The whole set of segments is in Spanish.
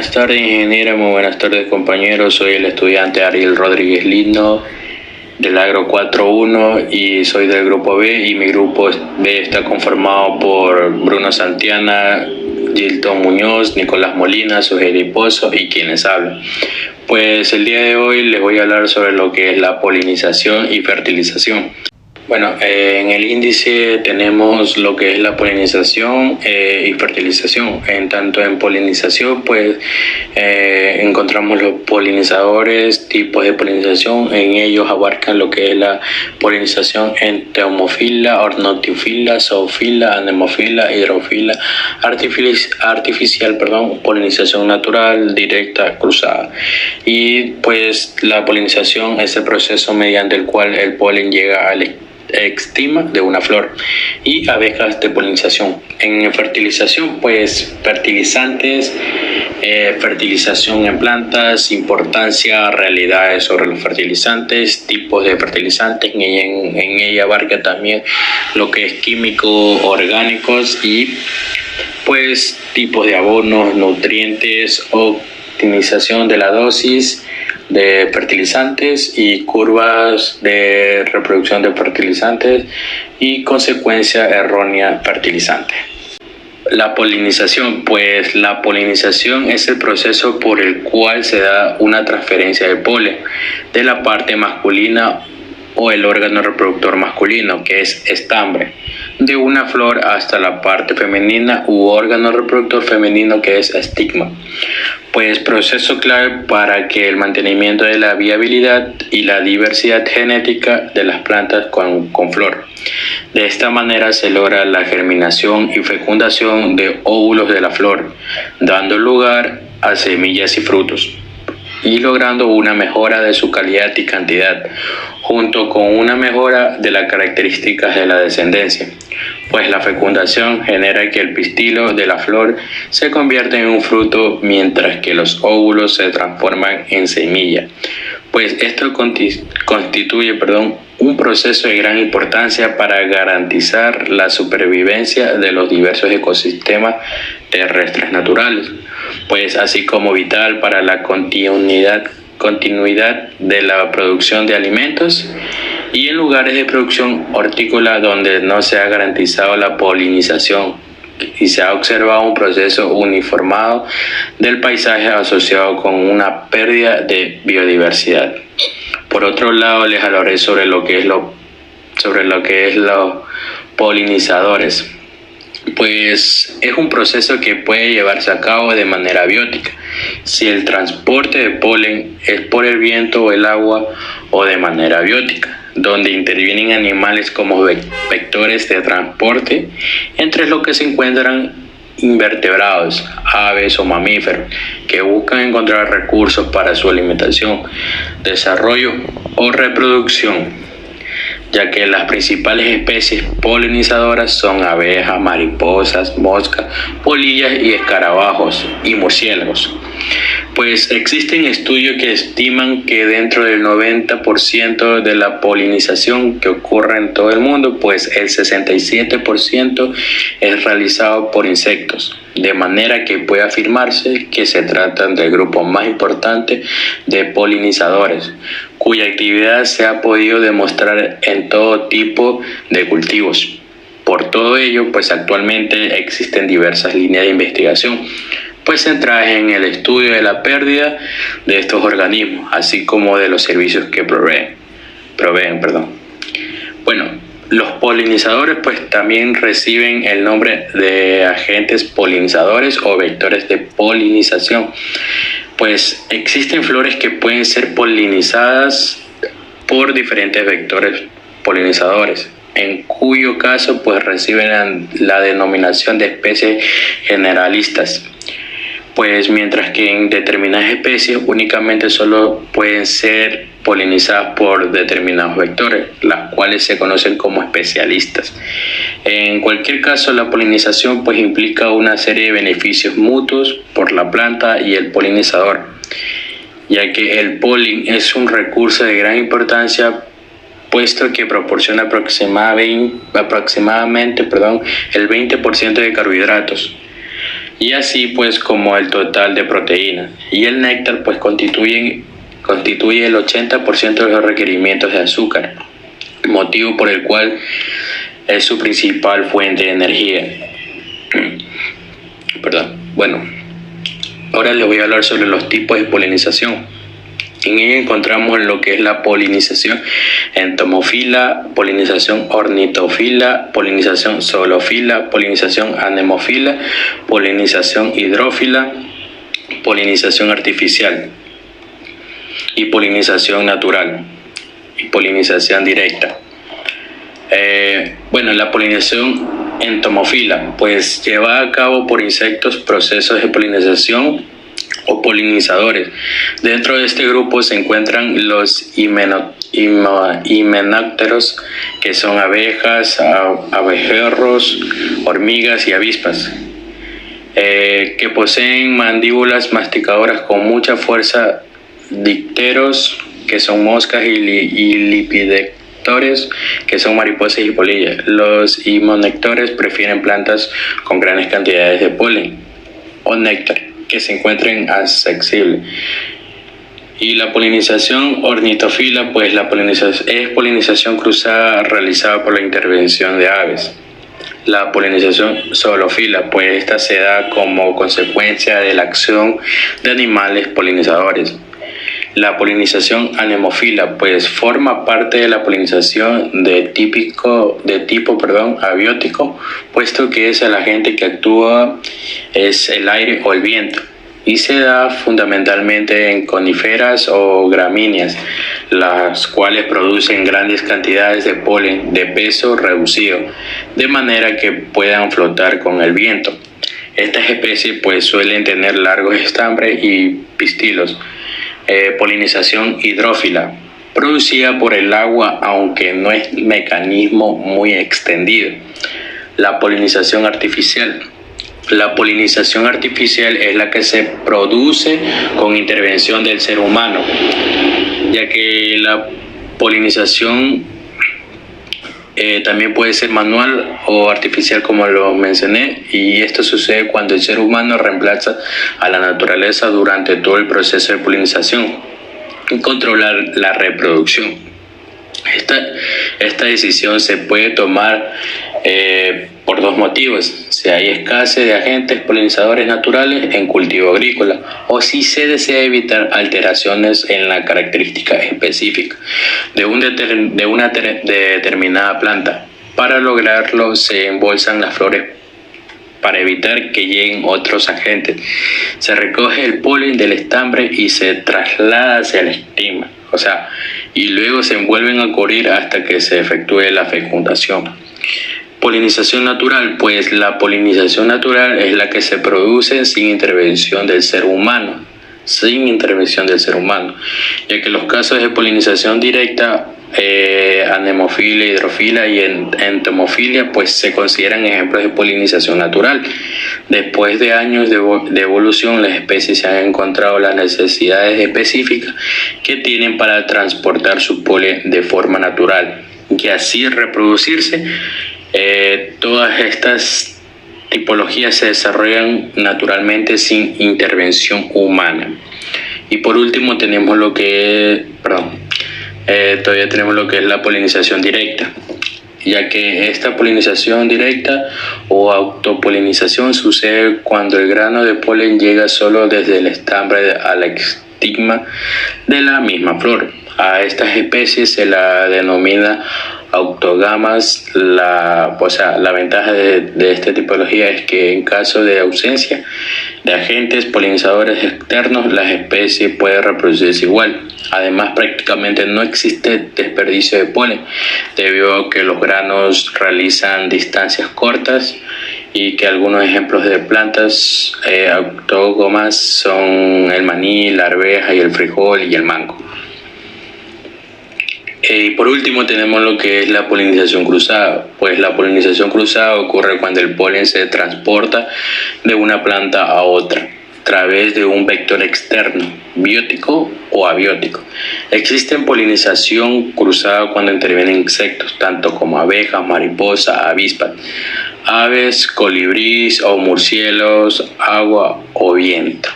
buenas tardes, ingeniero. Muy buenas tardes, compañeros. Soy el estudiante Ariel Rodríguez Lindo del Agro 4.1 y soy del grupo B, y mi grupo B está conformado por Bruno Santiana, Gilton Muñoz, Nicolás Molina, Sujeri Pozo y quienes hablan. Pues el día de hoy les voy a hablar sobre lo que es la polinización y fertilización. Bueno, en el índice tenemos lo que es la polinización y fertilización. En polinización, pues encontramos los polinizadores, tipos de polinización. En ellos abarcan lo que es la polinización entomófila, ornitofila, zoófila, anemófila, hidrofila, artificial, polinización natural, directa, cruzada. Y pues la polinización es el proceso mediante el cual el polen llega al estigma de una flor y abejas de polinización. En fertilización, pues fertilizantes, fertilización en plantas, importancia, realidades sobre los fertilizantes, tipos de fertilizantes. En ella abarca también lo que es químicos, orgánicos y pues tipos de abonos, nutrientes, optimización de la dosis de fertilizantes y curvas de reproducción de fertilizantes y consecuencia errónea fertilizante. La polinización, pues la polinización es el proceso por el cual se da una transferencia de polen de la parte masculina o el órgano reproductor masculino, que es estambre, de una flor hasta la parte femenina u órgano reproductor femenino, que es estigma. Pues proceso clave para que el mantenimiento de la viabilidad y la diversidad genética de las plantas con flor. De esta manera se logra la germinación y fecundación de óvulos de la flor, dando lugar a semillas y frutos, y logrando una mejora de su calidad y cantidad, junto con una mejora de las características de la descendencia, pues la fecundación genera que el pistilo de la flor se convierta en un fruto, mientras que los óvulos se transforman en semilla. Pues esto constituye un proceso de gran importancia para garantizar la supervivencia de los diversos ecosistemas terrestres naturales, pues así como vital para la continuidad de la producción de alimentos y en lugares de producción hortícola donde no se ha garantizado la polinización y se ha observado un proceso uniformado del paisaje asociado con una pérdida de biodiversidad. Por otro lado, les hablaré sobre lo que es los polinizadores. Pues es un proceso que puede llevarse a cabo de manera biótica, si el transporte de polen es por el viento o el agua, o de manera abiótica, donde intervienen animales como vectores de transporte, entre los que se encuentran invertebrados, aves o mamíferos, que buscan encontrar recursos para su alimentación, desarrollo o reproducción, ya que las principales especies polinizadoras son abejas, mariposas, moscas, polillas y escarabajos y murciélagos. Pues existen estudios que estiman que dentro del 90% de la polinización que ocurre en todo el mundo, pues el 67% es realizado por insectos, de manera que puede afirmarse que se trata del grupo más importante de polinizadores, cuya actividad se ha podido demostrar en todo tipo de cultivos. Por todo ello, pues actualmente existen diversas líneas de investigación, pues centradas en el estudio de la pérdida de estos organismos, así como de los servicios que proveen. Bueno, los polinizadores pues también reciben el nombre de agentes polinizadores o vectores de polinización. Pues existen flores que pueden ser polinizadas por diferentes vectores polinizadores, en cuyo caso pues reciben la denominación de especies generalistas. Pues mientras que en determinadas especies únicamente solo pueden ser polinizadas por determinados vectores, las cuales se conocen como especialistas. En cualquier caso, la polinización pues implica una serie de beneficios mutuos por la planta y el polinizador, ya que el polen es un recurso de gran importancia, puesto que proporciona aproximadamente el 20% de carbohidratos, y así pues como el total de proteínas. Y el néctar pues constituye el 80% de los requerimientos de azúcar, motivo por el cual es su principal fuente de energía. Perdón. Bueno, ahora les voy a hablar sobre los tipos de polinización. En ella encontramos lo que es la polinización entomófila, polinización ornitófila, polinización zoolófila, polinización anemófila, polinización hidrófila, polinización artificial y polinización natural y polinización directa. La polinización entomófila pues lleva a cabo por insectos procesos de polinización o polinizadores. Dentro de este grupo se encuentran los himenópteros, que son abejas, abejorros, hormigas y avispas, que poseen mandíbulas masticadoras con mucha fuerza, dicteros, que son moscas, y lipidectores, que son mariposas y polillas. Los himenópteros prefieren plantas con grandes cantidades de polen o néctar que se encuentren accesibles. Y la polinización ornitófila, pues la polinización es polinización cruzada realizada por la intervención de aves. La polinización zoolófila, pues esta se da como consecuencia de la acción de animales polinizadores. La polinización anemófila pues forma parte de la polinización de tipo abiótico, puesto que es el agente que actúa es el aire o el viento, y se da fundamentalmente en coníferas o gramíneas, las cuales producen grandes cantidades de polen de peso reducido, de manera que puedan flotar con el viento. Estas especies pues suelen tener largos estambres y pistilos. Polinización hidrófila, producida por el agua, aunque no es un mecanismo muy extendido. La polinización artificial. La polinización artificial es la que se produce con intervención del ser humano, ya que la polinización también puede ser manual o artificial, como lo mencioné, y esto sucede cuando el ser humano reemplaza a la naturaleza durante todo el proceso de polinización y controlar la reproducción. Esta decisión se puede tomar por dos motivos: si hay escasez de agentes polinizadores naturales en cultivo agrícola, o si se desea evitar alteraciones en la característica específica de una determinada planta. Para lograrlo se embolsan las flores para evitar que lleguen otros agentes. Se recoge el polen del estambre y se traslada hacia el estigma, y luego se envuelven a cubrir hasta que se efectúe la fecundación. Polinización natural, pues la polinización natural es la que se produce sin intervención del ser humano, ya que los casos de polinización directa, anemofilia, hidrofilia y entomofilia, pues se consideran ejemplos de polinización natural. Después de años de evolución, las especies se han encontrado las necesidades específicas que tienen para transportar su polen de forma natural y así reproducirse. Todas estas tipologías se desarrollan naturalmente sin intervención humana. Y por último tenemos todavía tenemos lo que es la polinización directa, ya que esta polinización directa o autopolinización sucede cuando el grano de polen llega solo desde el estambre al estigma de la misma flor. A estas especies se la denomina autógamas. La ventaja de esta tipología es que en caso de ausencia de agentes polinizadores externos, las especies pueden reproducirse igual. Además, prácticamente no existe desperdicio de polen, debido a que los granos realizan distancias cortas, y que algunos ejemplos de plantas autógamas son el maní, la arveja y el frijol y el mango. Y por último tenemos lo que es la polinización cruzada. Pues la polinización cruzada ocurre cuando el polen se transporta de una planta a otra a través de un vector externo, biótico o abiótico. Existe polinización cruzada cuando intervienen insectos, tanto como abejas, mariposas, avispas. aves, colibríes o murciélagos, agua o viento.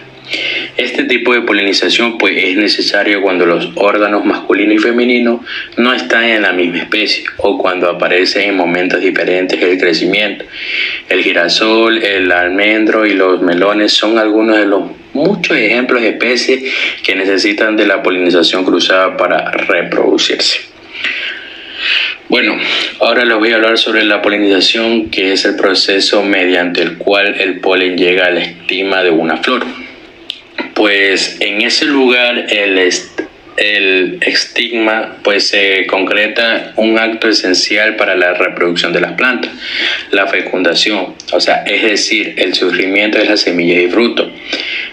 Este tipo de polinización pues es necesario cuando los órganos masculino y femenino no están en la misma especie o cuando aparecen en momentos diferentes del crecimiento. El girasol, el almendro y los melones son algunos de los muchos ejemplos de especies que necesitan de la polinización cruzada para reproducirse. Bueno, ahora les voy a hablar sobre la polinización, que es el proceso mediante el cual el polen llega al estigma de una flor. Pues en ese lugar el estigma pues se concreta un acto esencial para la reproducción de las plantas, la fecundación, es decir, el surgimiento de las semillas y frutos.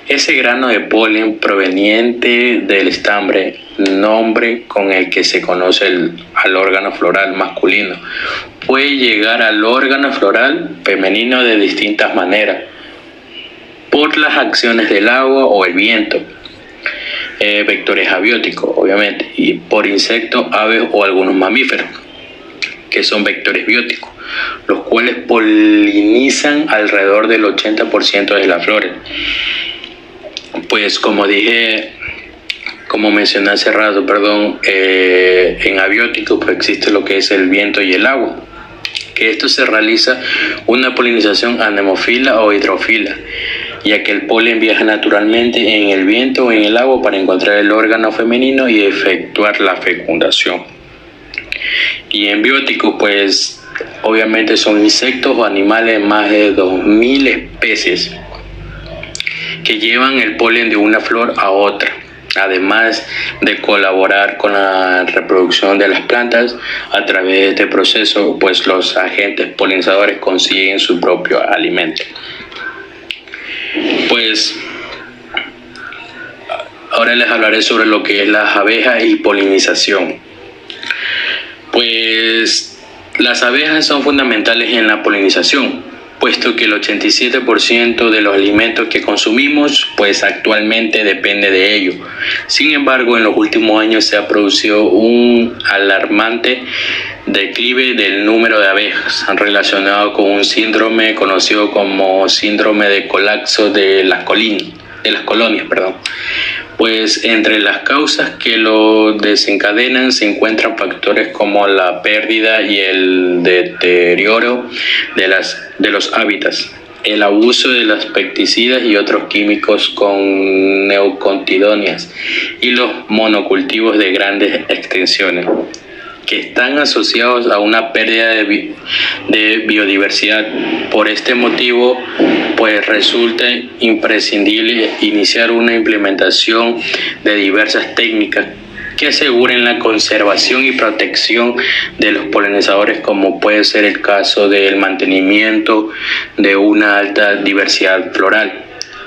Ese grano de polen proveniente del estambre, nombre con el que se conoce al órgano floral masculino, puede llegar al órgano floral femenino de distintas maneras, por las acciones del agua o el viento, vectores abióticos, obviamente, y por insectos, aves o algunos mamíferos, que son vectores bióticos, los cuales polinizan alrededor del 80% de las flores. Pues como mencioné hace rato, en abiótico pues existe lo que es el viento y el agua, que esto se realiza una polinización anemófila o hidrófila, ya que el polen viaja naturalmente en el viento o en el agua para encontrar el órgano femenino y efectuar la fecundación. Y en bióticos, pues obviamente son insectos o animales de más de 2000 especies que llevan el polen de una flor a otra, además de colaborar con la reproducción de las plantas. A través de este proceso, pues los agentes polinizadores consiguen su propio alimento. Pues ahora les hablaré sobre lo que es las abejas y polinización. Pues las abejas son fundamentales en la polinización, puesto que el 87% de los alimentos que consumimos pues actualmente depende de ello. Sin embargo, en los últimos años se ha producido un alarmante declive del número de abejas relacionado con un síndrome conocido como síndrome de colapso de las colonias. Pues entre las causas que lo desencadenan se encuentran factores como la pérdida y el deterioro de los hábitats, el abuso de los pesticidas y otros químicos con neonicotinoides y los monocultivos de grandes extensiones, que están asociados a una pérdida de biodiversidad. Por este motivo, pues resulta imprescindible iniciar una implementación de diversas técnicas que aseguren la conservación y protección de los polinizadores, como puede ser el caso del mantenimiento de una alta diversidad floral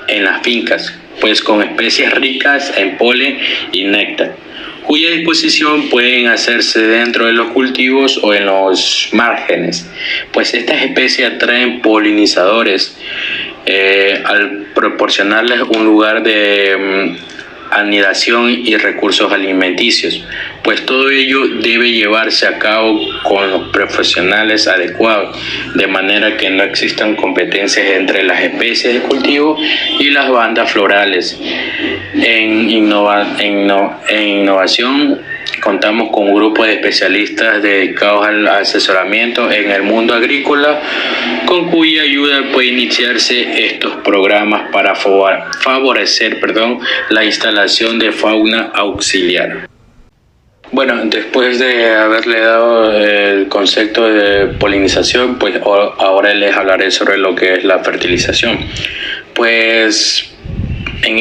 en las fincas, pues con especies ricas en polen y néctar, cuya disposición pueden hacerse dentro de los cultivos o en los márgenes, pues estas especies atraen polinizadores al proporcionarles un lugar de anidación y recursos alimenticios, pues todo ello debe llevarse a cabo con los profesionales adecuados, de manera que no existan competencias entre las especies de cultivo y las bandas florales. En innovación contamos con un grupo de especialistas dedicados al asesoramiento en el mundo agrícola, con cuya ayuda puede iniciarse estos programas para favorecer la instalación de fauna auxiliar. Bueno, después de haberle dado el concepto de polinización, pues ahora les hablaré sobre lo que es la fertilización. Pues en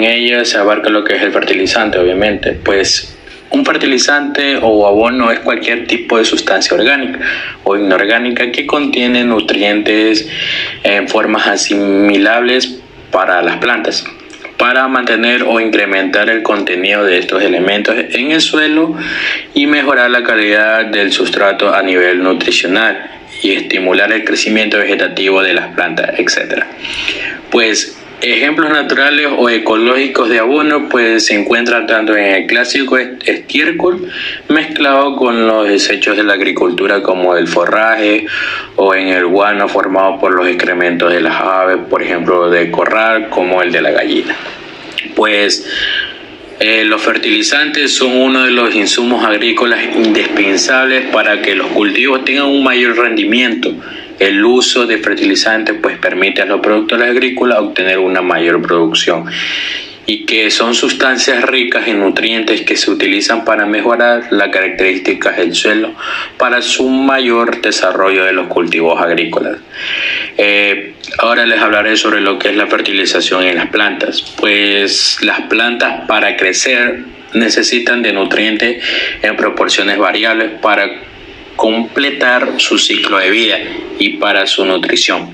ella se abarca lo que es el fertilizante, obviamente. Pues un fertilizante o abono es cualquier tipo de sustancia orgánica o inorgánica que contiene nutrientes en formas asimilables para las plantas, para mantener o incrementar el contenido de estos elementos en el suelo y mejorar la calidad del sustrato a nivel nutricional y estimular el crecimiento vegetativo de las plantas, etc. Pues Ejemplos naturales o ecológicos de abono pues se encuentran tanto en el clásico estiércol mezclado con los desechos de la agricultura como el forraje o en el guano formado por los excrementos de las aves, por ejemplo de corral como el de la gallina. Pues los fertilizantes son uno de los insumos agrícolas indispensables para que los cultivos tengan un mayor rendimiento. El uso de fertilizantes pues permite a los productores agrícolas obtener una mayor producción y que son sustancias ricas en nutrientes que se utilizan para mejorar las características del suelo para su mayor desarrollo de los cultivos agrícolas. Ahora les hablaré sobre lo que es la fertilización en las plantas. Pues las plantas para crecer necesitan de nutrientes en proporciones variables para completar su ciclo de vida y para su nutrición.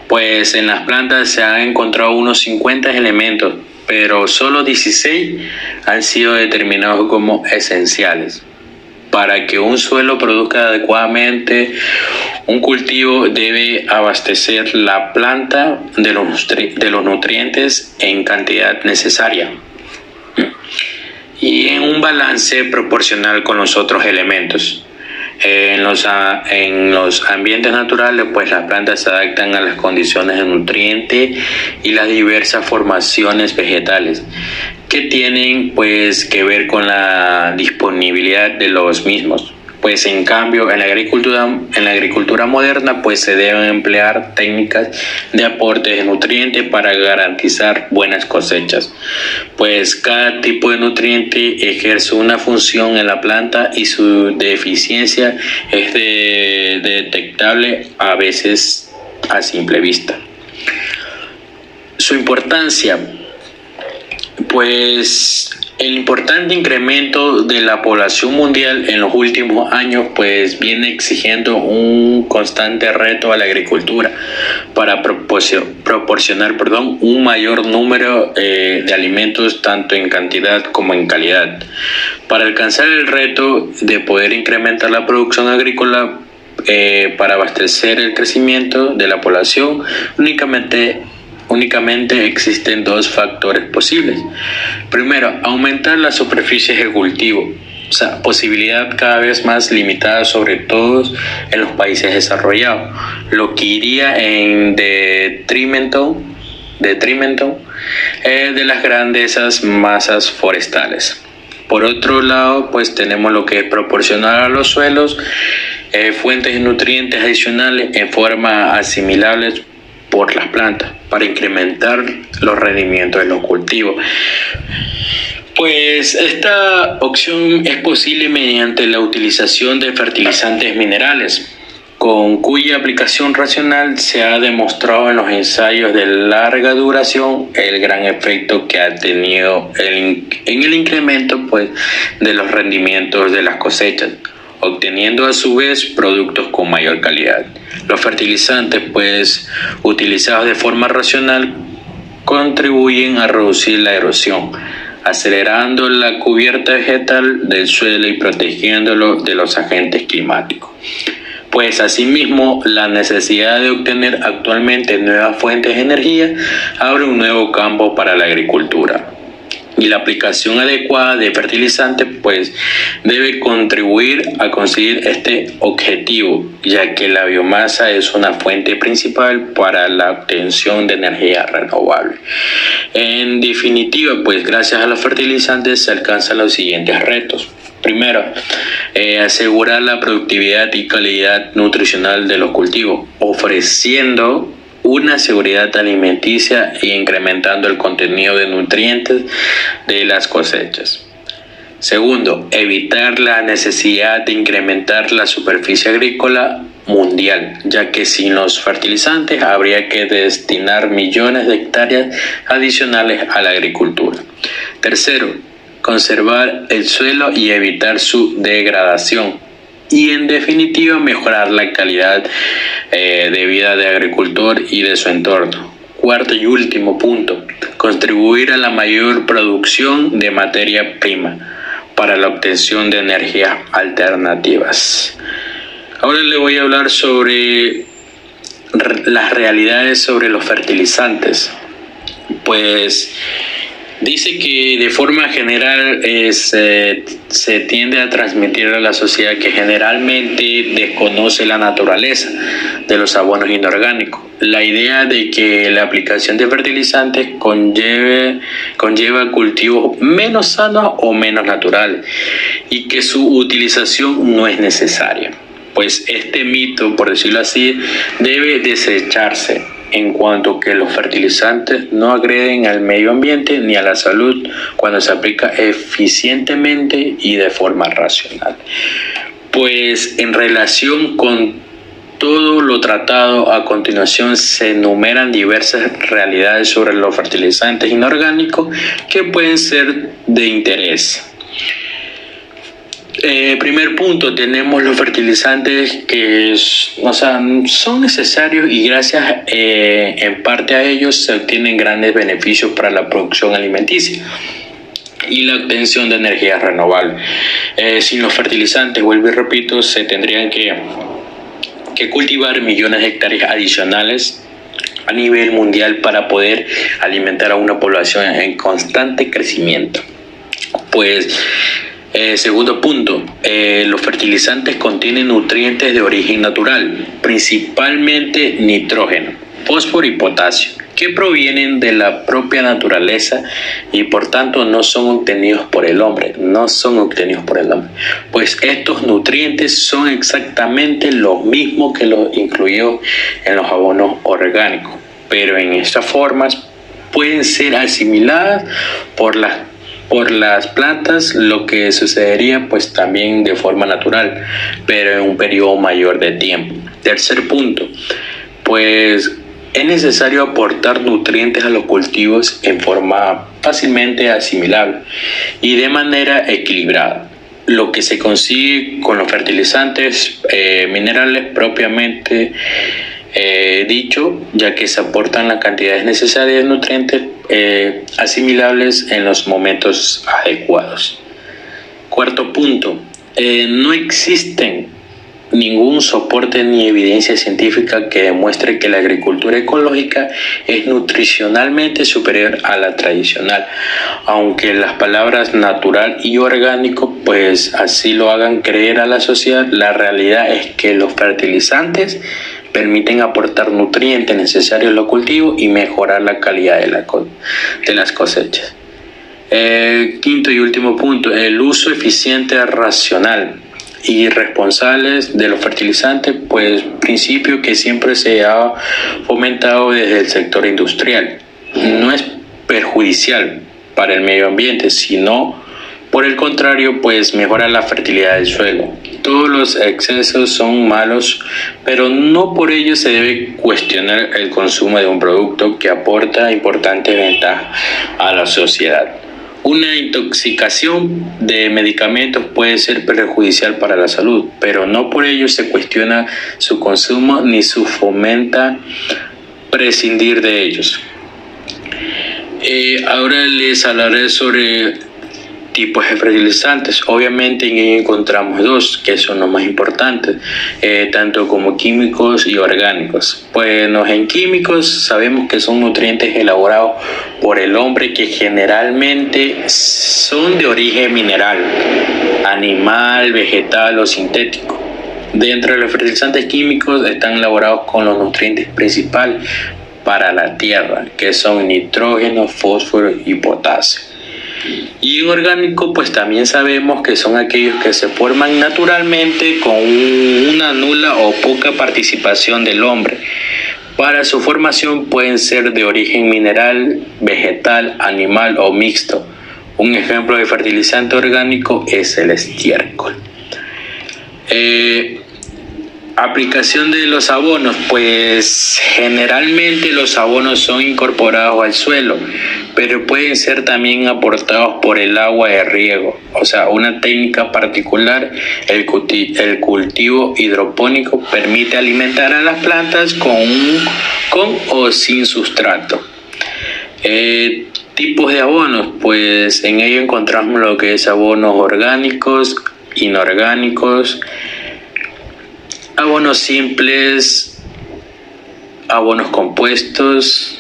Pues en las plantas se han encontrado unos 50 elementos, pero solo 16 han sido determinados como esenciales. Para que un suelo produzca adecuadamente, un cultivo debe abastecer la planta de los nutrientes en cantidad necesaria y en un balance proporcional con los otros elementos. En los ambientes naturales, pues las plantas se adaptan a las condiciones de nutriente y las diversas formaciones vegetales que tienen pues que ver con la disponibilidad de los mismos. Pues en cambio en la agricultura moderna pues se deben emplear técnicas de aporte de nutrientes para garantizar buenas cosechas. Pues cada tipo de nutriente ejerce una función en la planta y su deficiencia es detectable a veces a simple vista. Su importancia, pues el importante incremento de la población mundial en los últimos años pues viene exigiendo un constante reto a la agricultura para proporcionar un mayor número de alimentos tanto en cantidad como en calidad. Para alcanzar el reto de poder incrementar la producción agrícola para abastecer el crecimiento de la población, únicamente existen dos factores posibles. Primero, aumentar las superficies de cultivo, posibilidad cada vez más limitada, sobre todo en los países desarrollados, lo que iría en detrimento de las grandes masas forestales. Por otro lado, pues tenemos lo que es proporcionar a los suelos fuentes de nutrientes adicionales en forma asimilables por las plantas para incrementar los rendimientos de los cultivos. Pues esta opción es posible mediante la utilización de fertilizantes minerales, con cuya aplicación racional se ha demostrado en los ensayos de larga duración el gran efecto que ha tenido en el incremento pues, de los rendimientos de las cosechas, obteniendo a su vez productos con mayor calidad. Los fertilizantes, pues, utilizados de forma racional, contribuyen a reducir la erosión, acelerando la cubierta vegetal del suelo y protegiéndolo de los agentes climáticos. Pues asimismo, la necesidad de obtener actualmente nuevas fuentes de energía abre un nuevo campo para la agricultura. Y la aplicación adecuada de fertilizantes pues debe contribuir a conseguir este objetivo, ya que la biomasa es una fuente principal para la obtención de energía renovable. En definitiva, pues gracias a los fertilizantes se alcanzan los siguientes retos. Primero, asegurar la productividad y calidad nutricional de los cultivos, ofreciendo una seguridad alimenticia y incrementando el contenido de nutrientes de las cosechas. Segundo, evitar la necesidad de incrementar la superficie agrícola mundial, ya que sin los fertilizantes habría que destinar millones de hectáreas adicionales a la agricultura. Tercero, conservar el suelo y evitar su degradación. Y en definitiva mejorar la calidad de vida del agricultor y de su entorno. Cuarto y último punto, contribuir a la mayor producción de materia prima para la obtención de energías alternativas. Ahora le voy a hablar sobre las realidades sobre los fertilizantes. Pues dice que de forma general se tiende a transmitir a la sociedad que generalmente desconoce la naturaleza de los abonos inorgánicos. La idea de que la aplicación de fertilizantes conlleva cultivos menos sanos o menos naturales y que su utilización no es necesaria. Pues este mito, por decirlo así, debe desecharse, en cuanto que los fertilizantes no agreden al medio ambiente ni a la salud cuando se aplica eficientemente y de forma racional. Pues en relación con todo lo tratado a continuación se enumeran diversas realidades sobre los fertilizantes inorgánicos que pueden ser de interés. Primer punto, tenemos los fertilizantes que son necesarios y gracias en parte a ellos se obtienen grandes beneficios para la producción alimenticia y la obtención de energías renovables. Sin los fertilizantes, vuelvo y repito, se tendrían que cultivar millones de hectáreas adicionales a nivel mundial para poder alimentar a una población en constante crecimiento. Pues segundo punto, los fertilizantes contienen nutrientes de origen natural, principalmente nitrógeno, fósforo y potasio, que provienen de la propia naturaleza y por tanto no son obtenidos por el hombre, pues estos nutrientes son exactamente los mismos que los incluidos en los abonos orgánicos, pero en estas formas pueden ser asimiladas por las plantas, lo que sucedería pues también de forma natural, pero en un periodo mayor de tiempo. Tercer punto, pues es necesario aportar nutrientes a los cultivos en forma fácilmente asimilable y de manera equilibrada. Lo que se consigue con los fertilizantes minerales propiamente dicho, ya que se aportan las cantidades necesarias de nutrientes asimilables en los momentos adecuados. Cuarto punto, no existen ningún soporte ni evidencia científica que demuestre que la agricultura ecológica es nutricionalmente superior a la tradicional, aunque las palabras natural y orgánico pues así lo hagan creer a la sociedad. La realidad es que los fertilizantes permiten aportar nutrientes necesarios a los cultivos y mejorar la calidad de las cosechas. Quinto y último punto, el uso eficiente, racional y responsables de los fertilizantes, pues principio que siempre se ha fomentado desde el sector industrial. No es perjudicial para el medio ambiente, sino por el contrario, pues mejora la fertilidad del suelo. Todos los excesos son malos, pero no por ello se debe cuestionar el consumo de un producto que aporta importantes ventajas a la sociedad. Una intoxicación de medicamentos puede ser perjudicial para la salud, pero no por ello se cuestiona su consumo ni se fomenta prescindir de ellos. Ahora les hablaré sobre tipos de fertilizantes. Obviamente en ello encontramos dos que son los más importantes, tanto como químicos y orgánicos. Bueno, en químicos sabemos que son nutrientes elaborados por el hombre que generalmente son de origen mineral, animal, vegetal o sintético. Dentro de los fertilizantes químicos están elaborados con los nutrientes principales para la tierra, que son nitrógeno, fósforo y potasio. Y en orgánico pues también sabemos que son aquellos que se forman naturalmente con una nula o poca participación del hombre. Para su formación pueden ser de origen mineral, vegetal, animal o mixto. Un ejemplo de fertilizante orgánico es el estiércol. Aplicación de los abonos, pues generalmente los abonos son incorporados al suelo, pero pueden ser también aportados por el agua de riego. O sea, una técnica particular, el cultivo hidropónico, permite alimentar a las plantas con o sin sustrato. Tipos de abonos, pues en ello encontramos lo que es abonos orgánicos, inorgánicos, abonos simples, abonos compuestos,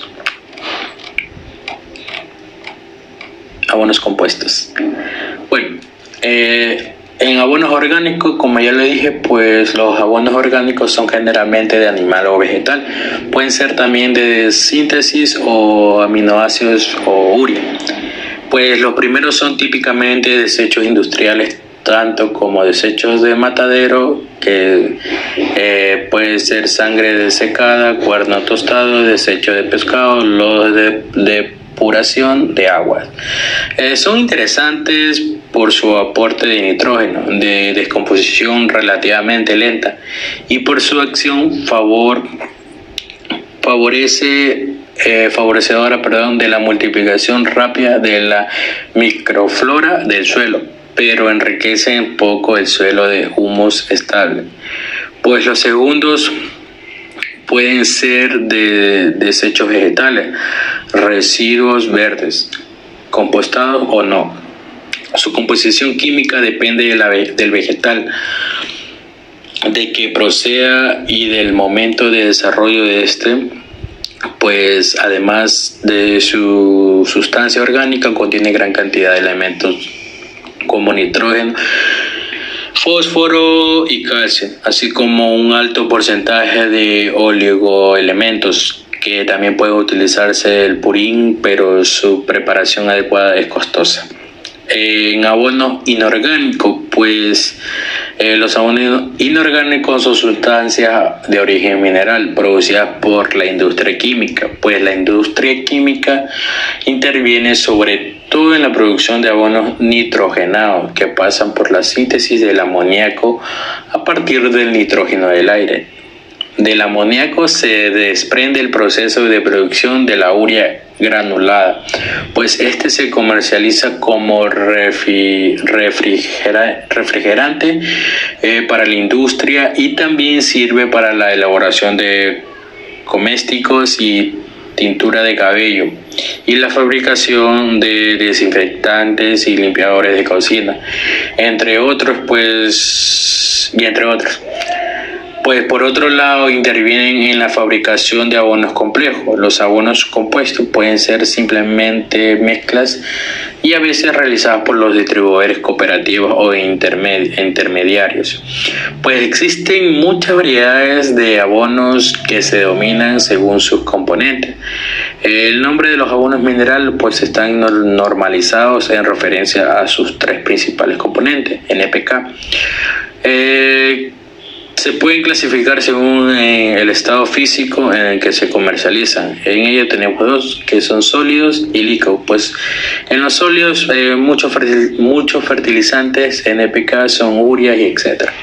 abonos compuestos. Bueno, en abonos orgánicos, como ya lo dije, pues los abonos orgánicos son generalmente de animal o vegetal. Pueden ser también de síntesis o aminoácidos o urea. Pues los primeros son típicamente desechos industriales, tanto como desechos de matadero, que puede ser sangre desecada, cuerno tostado, desecho de pescado, lodo de depuración de aguas. Son interesantes por su aporte de nitrógeno, de descomposición relativamente lenta, y por su acción favorecedora de la multiplicación rápida de la microflora del suelo, pero enriquecen poco el suelo de humus estable. Pues los segundos pueden ser de desechos vegetales, residuos verdes, compostados o no. Su composición química depende del vegetal, de que proceda y del momento de desarrollo de este. Pues además de su sustancia orgánica, contiene gran cantidad de elementos como nitrógeno, fósforo y calcio, así como un alto porcentaje de oligoelementos, que también puede utilizarse el purín, pero su preparación adecuada es costosa. En abono inorgánico, pues los abonos inorgánicos son sustancias de origen mineral producidas por la industria química, pues la industria química interviene sobre todo en la producción de abonos nitrogenados que pasan por la síntesis del amoníaco a partir del nitrógeno del aire. Del amoníaco se desprende el proceso de producción de la urea granulada, pues este se comercializa como refrigerante para la industria, y también sirve para la elaboración de cosméticos y tintura de cabello, y la fabricación de desinfectantes y limpiadores de cocina, entre otros. Pues por otro lado, intervienen en la fabricación de abonos complejos. Los abonos compuestos pueden ser simplemente mezclas, y a veces realizadas por los distribuidores cooperativos o intermediarios. Pues existen muchas variedades de abonos que se denominan según sus componentes. El nombre de los abonos minerales pues están normalizados en referencia a sus tres principales componentes, NPK. Se pueden clasificar según el estado físico en el que se comercializan. En ello tenemos dos, que son sólidos y líquidos. Pues en los sólidos muchos fertilizantes NPK son urea y etcétera.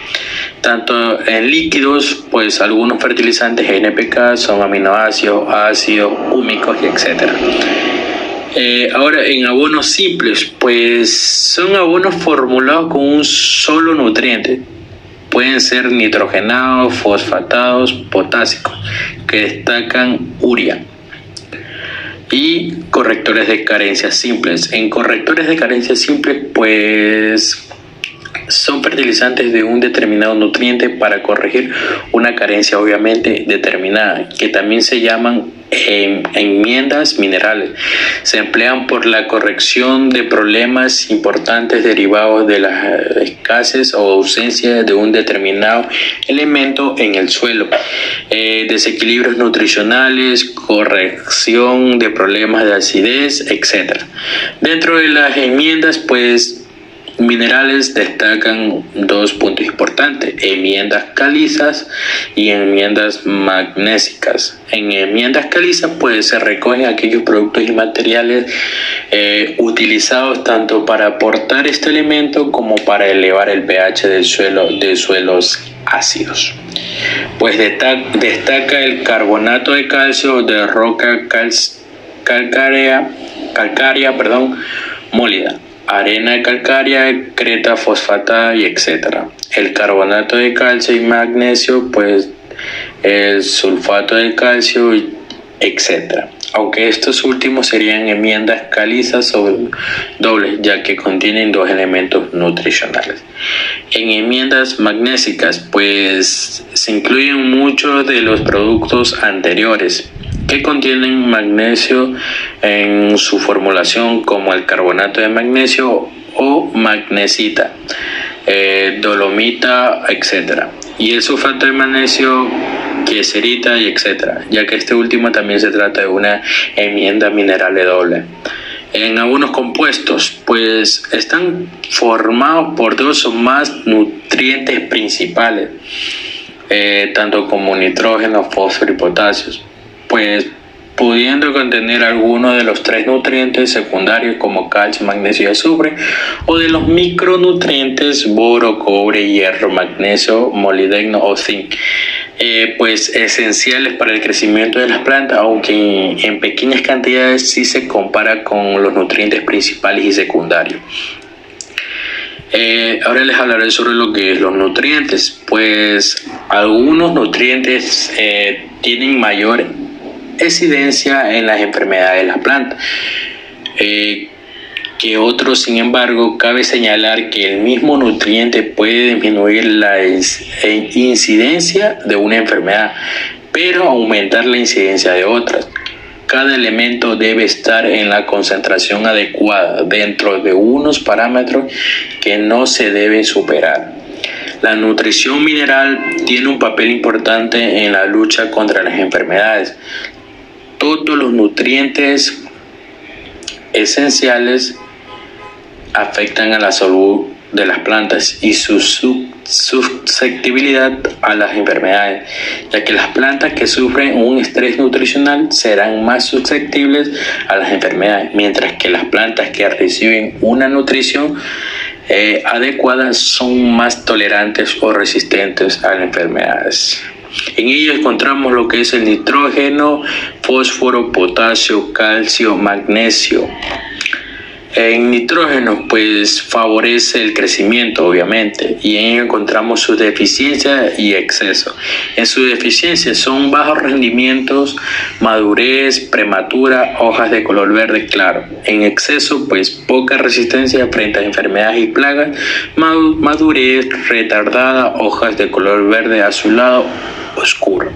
Tanto en líquidos, pues algunos fertilizantes NPK son aminoácidos, ácidos, húmicos y etcétera. Ahora, en abonos simples, pues son abonos formulados con un solo nutriente. Pueden ser nitrogenados, fosfatados, potásicos, que destacan urea. Y correctores de carencias simples. En correctores de carencias simples, pues son fertilizantes de un determinado nutriente para corregir una carencia obviamente determinada, que también se llaman enmiendas minerales. Se emplean por la corrección de problemas importantes derivados de la escasez o ausencia de un determinado elemento en el suelo, desequilibrios nutricionales, corrección de problemas de acidez, etc. Dentro de las enmiendas, pues minerales destacan dos puntos importantes: enmiendas calizas y enmiendas magnésicas. En enmiendas calizas pues se recogen aquellos productos y materiales utilizados tanto para aportar este elemento como para elevar el pH del suelo, de suelos ácidos. Pues destaca el carbonato de calcio de roca calcárea, mólida, arena calcárea, creta fosfatada y etcétera. El carbonato de calcio y magnesio, pues el sulfato de calcio, etcétera. Aunque estos últimos serían enmiendas calizas o dobles, ya que contienen dos elementos nutricionales. En enmiendas magnésicas, pues se incluyen muchos de los productos anteriores, que contienen magnesio en su formulación, como el carbonato de magnesio o magnesita, dolomita, etc. Y el sulfato de magnesio, kieserita y etc., ya que este último también se trata de una enmienda mineral doble. En algunos compuestos, pues están formados por dos o más nutrientes principales, tanto como nitrógeno, fósforo y potasio, pues pudiendo contener algunos de los tres nutrientes secundarios como calcio, magnesio y azufre, o de los micronutrientes boro, cobre, hierro, magnesio, molibdeno o zinc, pues esenciales para el crecimiento de las plantas, aunque en pequeñas cantidades sí se compara con los nutrientes principales y secundarios. Ahora les hablaré sobre lo que es los nutrientes. Pues algunos nutrientes tienen mayor incidencia en las enfermedades de las plantas que otros. Sin embargo, cabe señalar que el mismo nutriente puede disminuir la incidencia de una enfermedad, pero aumentar la incidencia de otras. Cada elemento debe estar en la concentración adecuada dentro de unos parámetros que no se deben superar. La nutrición mineral tiene un papel importante en la lucha contra las enfermedades. Todos los nutrientes esenciales afectan a la salud de las plantas y su susceptibilidad a las enfermedades, ya que las plantas que sufren un estrés nutricional serán más susceptibles a las enfermedades, mientras que las plantas que reciben una nutrición adecuada son más tolerantes o resistentes a las enfermedades. En ello encontramos lo que es el nitrógeno, fósforo, potasio, calcio, magnesio. En nitrógeno pues favorece el crecimiento, obviamente, y en ello encontramos sus deficiencias y exceso. En su deficiencia son bajos rendimientos, madurez prematura, hojas de color verde claro. En exceso pues poca resistencia frente a enfermedades y plagas, madurez retardada, hojas de color verde azulado oscuro.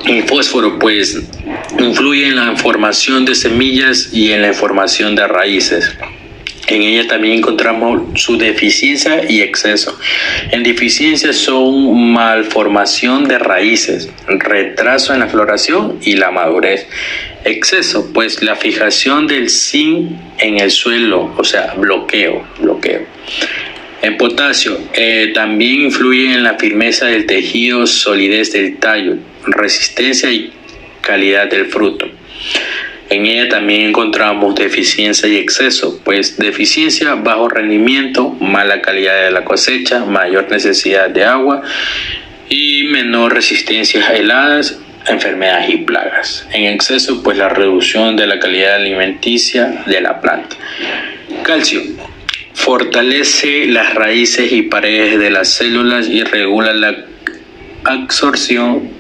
El fósforo pues influye en la formación de semillas y en la formación de raíces. En ella también encontramos su deficiencia y exceso. En deficiencia son malformación de raíces, retraso en la floración y la madurez. Exceso, pues la fijación del zinc en el suelo, o sea, bloqueo. En potasio, también influye en la firmeza del tejido, solidez del tallo, resistencia y calidad del fruto. En ella también encontramos deficiencia y exceso, pues deficiencia, bajo rendimiento, mala calidad de la cosecha, mayor necesidad de agua y menor resistencia a heladas, enfermedades y plagas. En exceso, pues la reducción de la calidad alimenticia de la planta. Calcio. Fortalece las raíces y paredes de las células y regula la absorción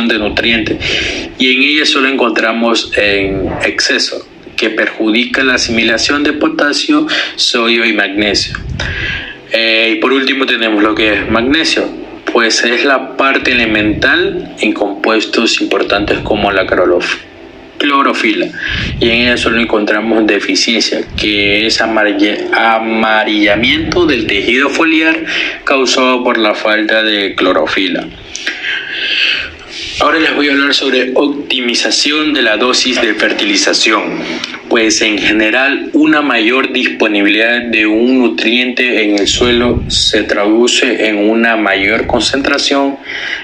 de nutrientes, y en ella solo encontramos en exceso, que perjudica la asimilación de potasio, sodio y magnesio. Y por último tenemos lo que es magnesio, pues es la parte elemental en compuestos importantes como la clorofila, y en ella solo encontramos deficiencia, que es amarillamiento del tejido foliar causado por la falta de clorofila. Ahora les voy a hablar sobre optimización de la dosis de fertilización. Pues en general una mayor disponibilidad de un nutriente en el suelo se traduce en una mayor concentración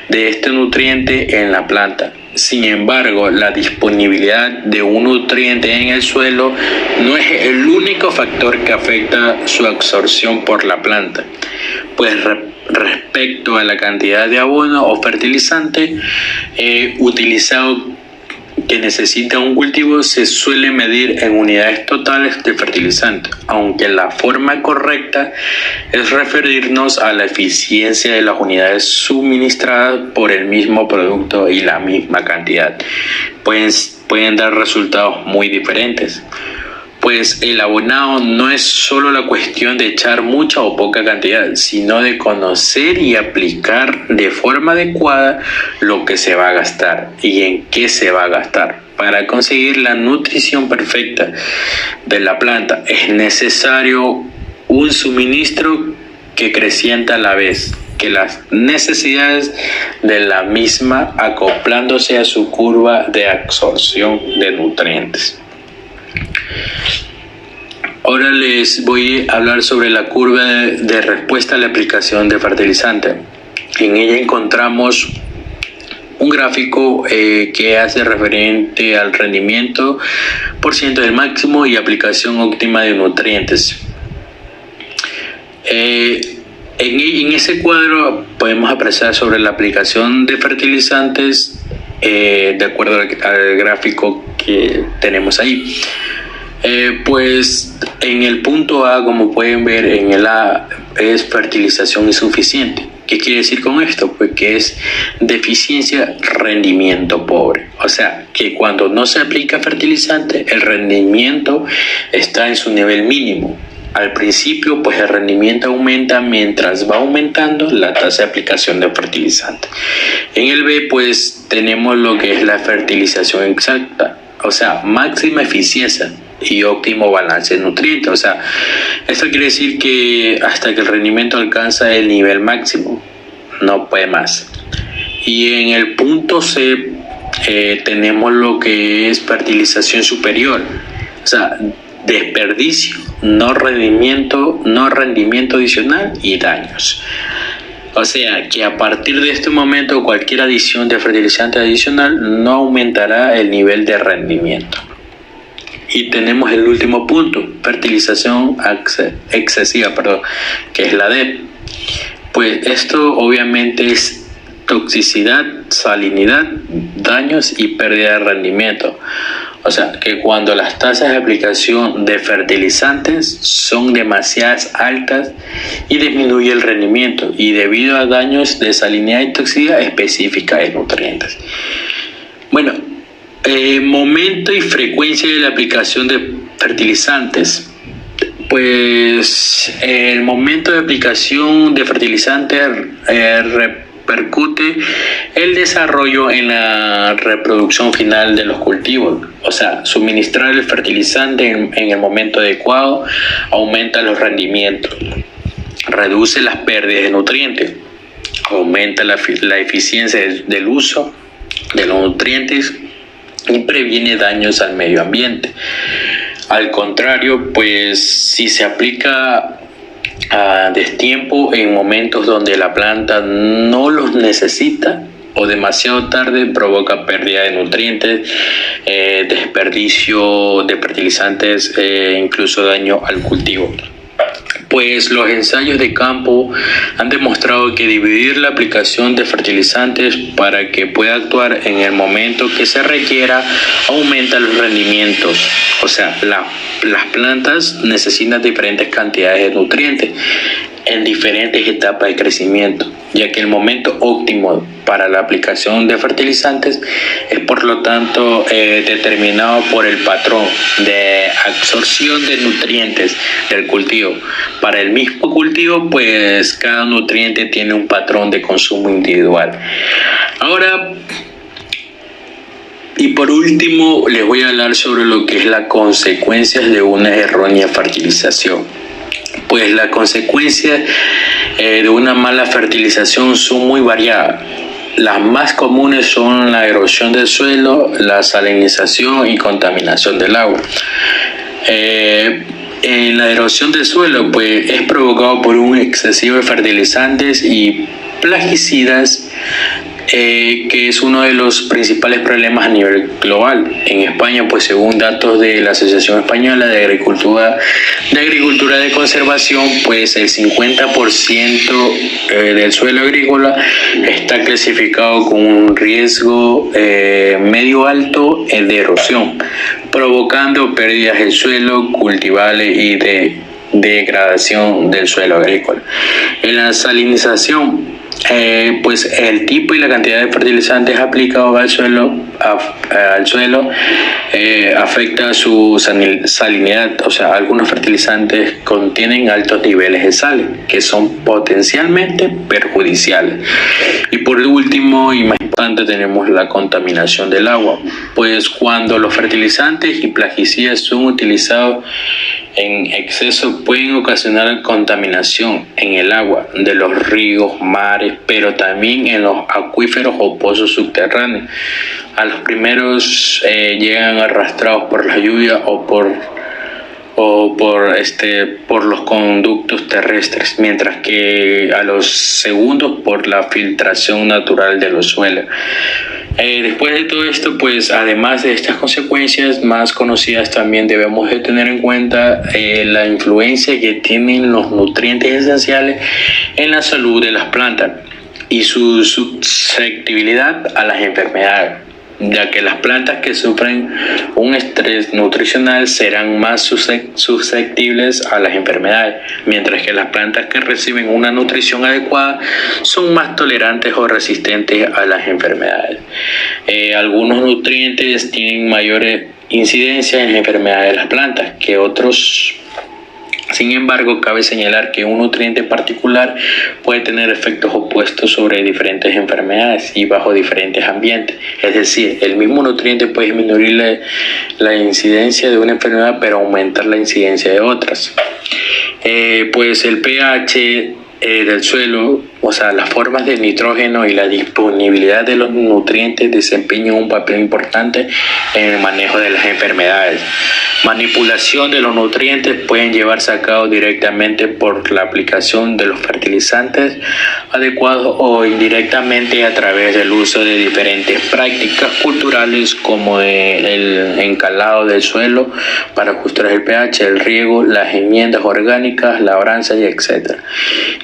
de este nutriente en la planta. Sin embargo, la disponibilidad de un nutriente en el suelo no es el único factor que afecta su absorción por la planta, pues respecto a la cantidad de abono o fertilizante utilizado que necesita un cultivo, se suele medir en unidades totales de fertilizante, aunque la forma correcta es referirnos a la eficiencia de las unidades suministradas por el mismo producto y la misma cantidad. Pueden dar resultados muy diferentes. pues el abonado no es solo la cuestión de echar mucha o poca cantidad, sino de conocer y aplicar de forma adecuada lo que se va a gastar y en qué se va a gastar. Para conseguir la nutrición perfecta de la planta es necesario un suministro que crecienta a la vez que las necesidades de la misma, acoplándose a su curva de absorción de nutrientes. Ahora les voy a hablar sobre la curva de respuesta a la aplicación de fertilizante. En ella encontramos un gráfico que hace referente al rendimiento por ciento del máximo y aplicación óptima de nutrientes. En ese cuadro podemos apreciar sobre la aplicación de fertilizantes de acuerdo al gráfico que tenemos ahí. Pues en el punto A, como pueden ver, en el A es fertilización insuficiente. ¿Qué quiere decir con esto? Pues que es deficiencia, rendimiento pobre. O sea, que cuando no se aplica fertilizante, el rendimiento está en su nivel mínimo. Al principio, pues el rendimiento aumenta mientras va aumentando la tasa de aplicación de fertilizante. En el B, pues tenemos lo que es la fertilización exacta, o sea, máxima eficiencia y óptimo balance de nutrientes. O sea, esto quiere decir que hasta que el rendimiento alcanza el nivel máximo, no puede más. Y en el punto C tenemos lo que es fertilización superior, o sea, desperdicio, no rendimiento adicional y daños. O sea que a partir de este momento cualquier adición de fertilizante adicional no aumentará el nivel de rendimiento. Y tenemos el último punto, fertilización excesiva, que es la D. Pues esto obviamente es toxicidad, salinidad, daños y pérdida de rendimiento. O sea, que cuando las tasas de aplicación de fertilizantes son demasiadas altas y disminuye el rendimiento y debido a daños de salinidad y toxicidad específica de nutrientes. Bueno, momento y frecuencia de la aplicación de fertilizantes. Pues el momento de aplicación de fertilizantes repercute el desarrollo en la reproducción final de los cultivos. O sea, suministrar el fertilizante en el momento adecuado aumenta los rendimientos, reduce las pérdidas de nutrientes, aumenta la eficiencia del uso de los nutrientes y previene daños al medio ambiente. Al contrario, pues si se aplica a destiempo en momentos donde la planta no los necesita o demasiado tarde, provoca pérdida de nutrientes, desperdicio de fertilizantes, incluso daño al cultivo. Pues los ensayos de campo han demostrado que dividir la aplicación de fertilizantes para que pueda actuar en el momento que se requiera aumenta los rendimientos. O sea, las plantas necesitan diferentes cantidades de nutrientes en diferentes etapas de crecimiento, ya que el momento óptimo para la aplicación de fertilizantes es por lo tanto determinado por el patrón de absorción de nutrientes del cultivo. Para el mismo cultivo, pues cada nutriente tiene un patrón de consumo individual. Ahora, y por último, les voy a hablar sobre lo que es las consecuencias de una errónea fertilización. Pues las consecuencias de una mala fertilización son muy variadas. Las más comunes son la erosión del suelo, la salinización y contaminación del agua. En la erosión del suelo, pues es provocado por un excesivo de fertilizantes y plaguicidas, que es uno de los principales problemas a nivel global. En España, pues según datos de la Asociación Española de Agricultura de Conservación, pues el 50% del suelo agrícola está clasificado con un riesgo medio alto de erosión, provocando pérdidas del suelo cultivable y de degradación del suelo agrícola. En la salinización, Pues el tipo y la cantidad de fertilizantes aplicados al suelo, afecta su salinidad. O sea, algunos fertilizantes contienen altos niveles de sal que son potencialmente perjudiciales. Y por último y más importante tenemos la contaminación del agua, pues cuando los fertilizantes y plaguicidas son utilizados en exceso pueden ocasionar contaminación en el agua de los ríos, mares, pero también en los acuíferos o pozos subterráneos. A los primeros llegan arrastrados por la lluvia o por los conductos terrestres, mientras que a los segundos por la filtración natural de los suelos. Después de todo esto, pues además de estas consecuencias más conocidas, también debemos de tener en cuenta la influencia que tienen los nutrientes esenciales en la salud de las plantas y su susceptibilidad a las enfermedades, ya que las plantas que sufren un estrés nutricional serán más susceptibles a las enfermedades, mientras que las plantas que reciben una nutrición adecuada son más tolerantes o resistentes a las enfermedades. Algunos nutrientes tienen mayores incidencias en las enfermedades de las plantas que otros. Sin embargo, cabe señalar que un nutriente particular puede tener efectos opuestos sobre diferentes enfermedades y bajo diferentes ambientes. Es decir, el mismo nutriente puede disminuir la incidencia de una enfermedad, pero aumentar la incidencia de otras. Pues el pH del suelo, o sea, las formas de nitrógeno y la disponibilidad de los nutrientes desempeñan un papel importante en el manejo de las enfermedades. Manipulación de los nutrientes pueden llevarse a cabo directamente por la aplicación de los fertilizantes adecuados o indirectamente a través del uso de diferentes prácticas culturales como el encalado del suelo para ajustar el pH, el riego, las enmiendas orgánicas, labranza y etc.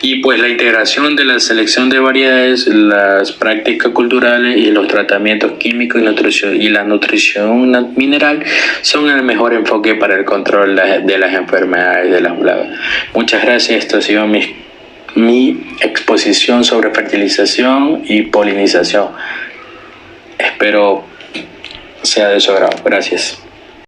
Y pues la integración de la selección de variedades, las prácticas culturales y los tratamientos químicos y la nutrición mineral son el mejor enfoque para el control de las enfermedades de las plagas. Muchas gracias. Esto ha sido mi exposición sobre fertilización y polinización. Espero sea de su agrado. Gracias.